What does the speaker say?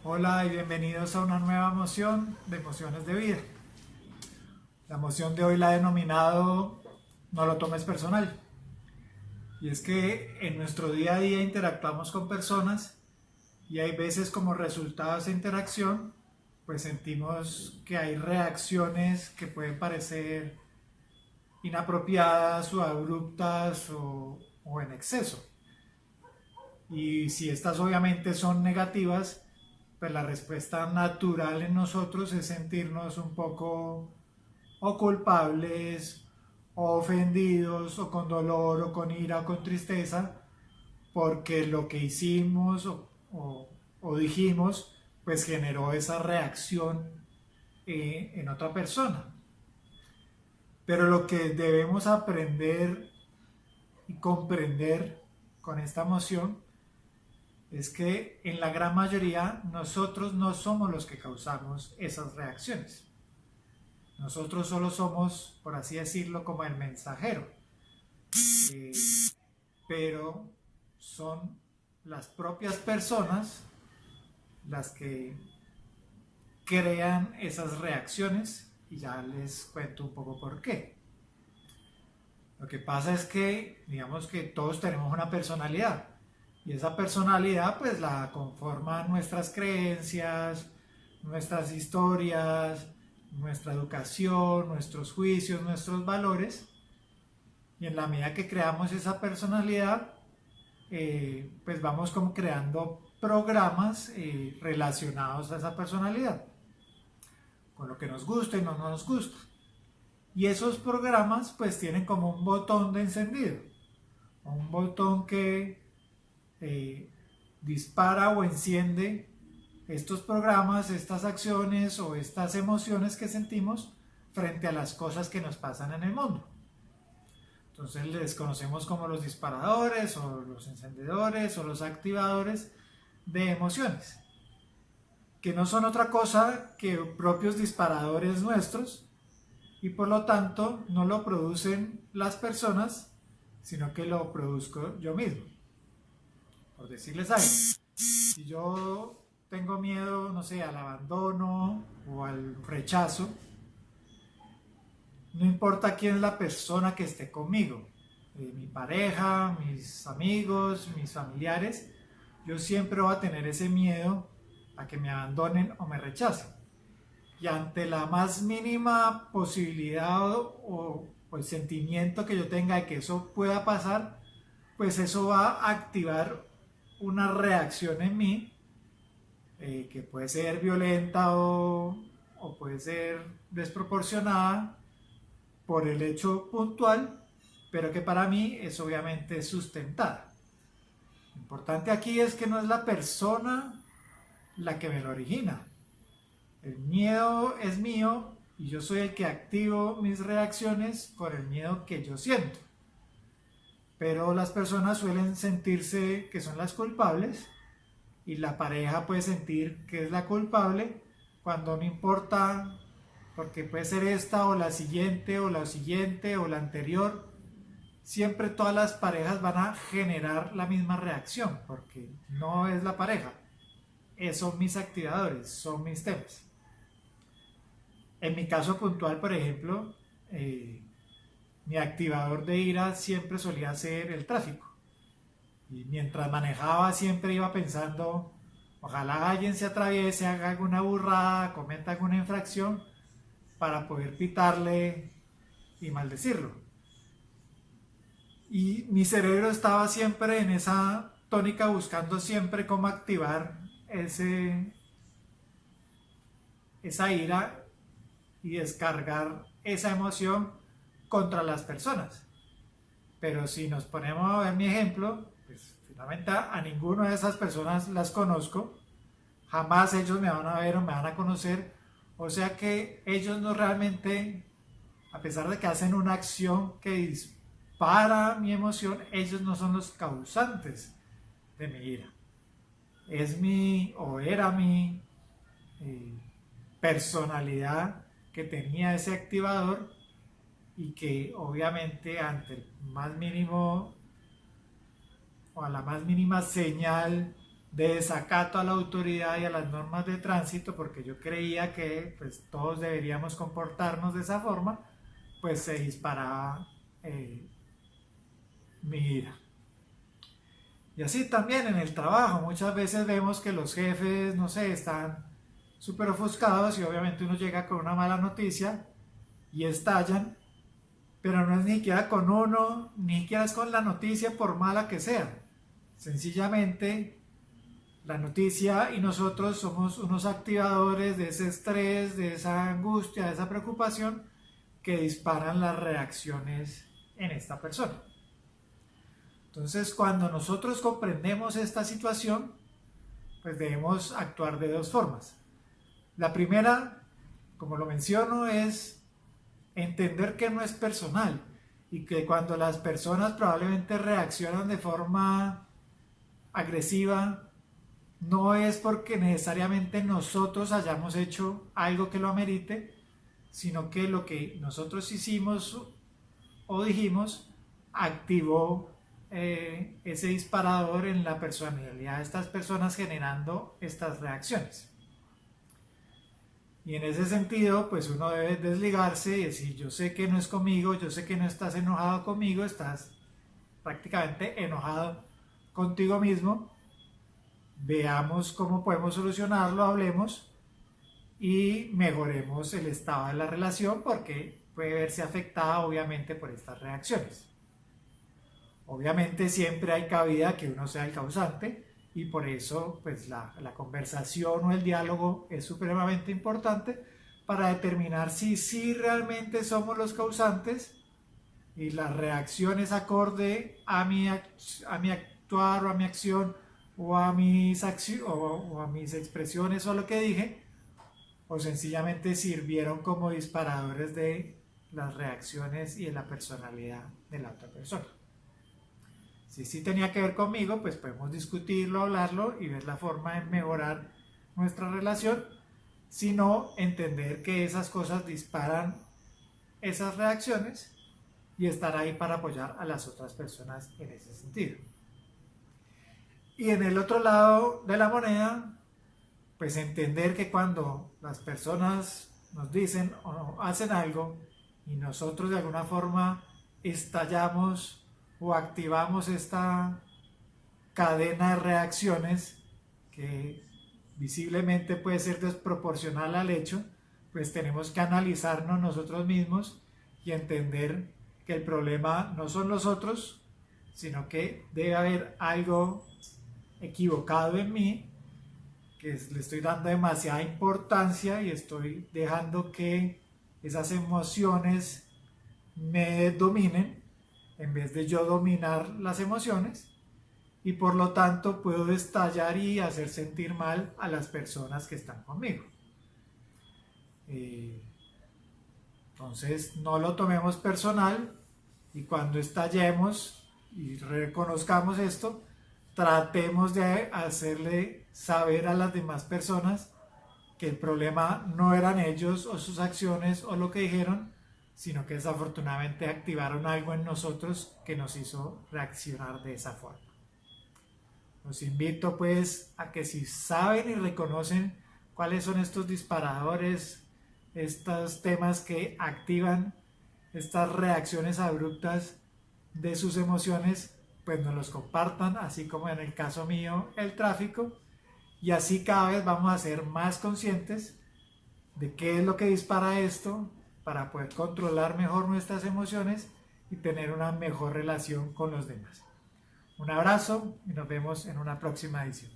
Hola y bienvenidos a una nueva moción de Emociones de Vida. La moción de hoy la he denominado No lo tomes personal. Y es que en nuestro día a día interactuamos con personas y hay veces como resultado de esa interacción pues sentimos que hay reacciones que pueden parecer inapropiadas o abruptas o en exceso. Y si estas obviamente son negativas, pues la respuesta natural en nosotros es sentirnos un poco o culpables, o ofendidos, o con dolor, o con ira, o con tristeza, porque lo que hicimos o dijimos, pues generó esa reacción en otra persona. Pero lo que debemos aprender y comprender con esta emoción es que en la gran mayoría nosotros no somos los que causamos esas reacciones. Nosotros solo somos, por así decirlo, como el mensajero. Eh, pero son las propias personas las que crean esas reacciones y ya les cuento un poco por qué. Lo que pasa es que, digamos que todos tenemos una personalidad y esa personalidad pues la conforman nuestras creencias, nuestras historias, nuestra educación, nuestros juicios, nuestros valores. Y en la medida que creamos esa personalidad, pues vamos como creando programas relacionados a esa personalidad, con lo que nos gusta y no nos gusta. Y esos programas pues tienen como un botón de encendido, un botón que eh, dispara o enciende estos programas, estas acciones o estas emociones que sentimos frente a las cosas que nos pasan en el mundo. Entonces les conocemos como los disparadores o los encendedores o los activadores de emociones, que no son otra cosa que propios disparadores nuestros y por lo tanto no lo producen las personas, sino que lo produzco yo mismo. Por decirles algo, si yo tengo miedo, no sé, al abandono o al rechazo, no importa quién es la persona que esté conmigo, mi pareja, mis amigos, mis familiares, yo siempre voy a tener ese miedo a que me abandonen o me rechacen. Y ante la más mínima posibilidad o el sentimiento que yo tenga de que eso pueda pasar, pues eso va a activar una reacción en mí que puede ser violenta o puede ser desproporcionada por el hecho puntual, pero que para mí es obviamente sustentada. Lo importante aquí es que no es la persona la que me lo origina. El miedo es mío y yo soy el que activo mis reacciones por el miedo que yo siento. Pero las personas suelen sentirse que son las culpables y la pareja puede sentir que es la culpable cuando no importa, porque puede ser esta o la siguiente o la siguiente o la anterior. Siempre todas las parejas van a generar la misma reacción porque no es la pareja, son mis activadores, son mis temas. En mi caso puntual, por ejemplo, mi activador de ira siempre solía ser el tráfico. Y mientras manejaba siempre iba pensando, ojalá alguien se atraviese, haga alguna burrada, cometa alguna infracción para poder pitarle y maldecirlo. Y mi cerebro estaba siempre en esa tónica buscando siempre cómo activar esa ira y descargar esa emoción contra las personas. Pero si nos ponemos a ver mi ejemplo, pues finalmente a ninguna de esas personas las conozco, jamás ellos me van a ver o me van a conocer, o sea que ellos no realmente, a pesar de que hacen una acción que dispara mi emoción, ellos no son los causantes de mi ira. Es mi, o era mi personalidad que tenía ese activador y que obviamente ante el más mínimo o a la más mínima señal de desacato a la autoridad y a las normas de tránsito, porque yo creía que pues, todos deberíamos comportarnos de esa forma, pues se disparaba mi ira. Y así también en el trabajo, muchas veces vemos que los jefes, no sé, están súper ofuscados y obviamente uno llega con una mala noticia y estallan, pero no es ni siquiera con uno, ni siquiera es con la noticia por mala que sea. Sencillamente la noticia y nosotros somos unos activadores de ese estrés, de esa angustia, de esa preocupación que disparan las reacciones en esta persona. Entonces, cuando nosotros comprendemos esta situación, pues debemos actuar de dos formas. La primera, como lo menciono, es entender que no es personal y que cuando las personas probablemente reaccionan de forma agresiva, no es porque necesariamente nosotros hayamos hecho algo que lo amerite, sino que lo que nosotros hicimos o dijimos activó ese disparador en la personalidad de estas personas generando estas reacciones. Y en ese sentido, pues uno debe desligarse y decir, yo sé que no es conmigo, yo sé que no estás enojado conmigo, estás prácticamente enojado contigo mismo. Veamos cómo podemos solucionarlo, hablemos y mejoremos el estado de la relación porque puede verse afectada obviamente por estas reacciones. Obviamente siempre hay cabida que uno sea el causante y por eso pues la conversación o el diálogo es supremamente importante para determinar si realmente somos los causantes y las reacciones acorde a mi actuar o a mi acción o a mis expresiones o a lo que dije, o sencillamente sirvieron como disparadores de las reacciones y de la personalidad de la otra persona. Si sí tenía que ver conmigo, pues podemos discutirlo, hablarlo y ver la forma de mejorar nuestra relación, sino entender que esas cosas disparan esas reacciones y estar ahí para apoyar a las otras personas en ese sentido. Y en el otro lado de la moneda, pues entender que cuando las personas nos dicen o hacen algo y nosotros de alguna forma estallamos o activamos esta cadena de reacciones que visiblemente puede ser desproporcional al hecho, pues tenemos que analizarnos nosotros mismos y entender que el problema no son los otros, sino que debe haber algo equivocado en mí, que le estoy dando demasiada importancia y estoy dejando que esas emociones me dominen en vez de yo dominar las emociones y por lo tanto puedo estallar y hacer sentir mal a las personas que están conmigo. Entonces no lo tomemos personal y cuando estallemos y reconozcamos esto, tratemos de hacerle saber a las demás personas que el problema no eran ellos o sus acciones o lo que dijeron, sino que desafortunadamente activaron algo en nosotros que nos hizo reaccionar de esa forma. Los invito pues a que si saben y reconocen cuáles son estos disparadores, estos temas que activan estas reacciones abruptas de sus emociones, pues nos los compartan, así como en el caso mío el tráfico, y así cada vez vamos a ser más conscientes de qué es lo que dispara esto para poder controlar mejor nuestras emociones y tener una mejor relación con los demás. Un abrazo y nos vemos en una próxima edición.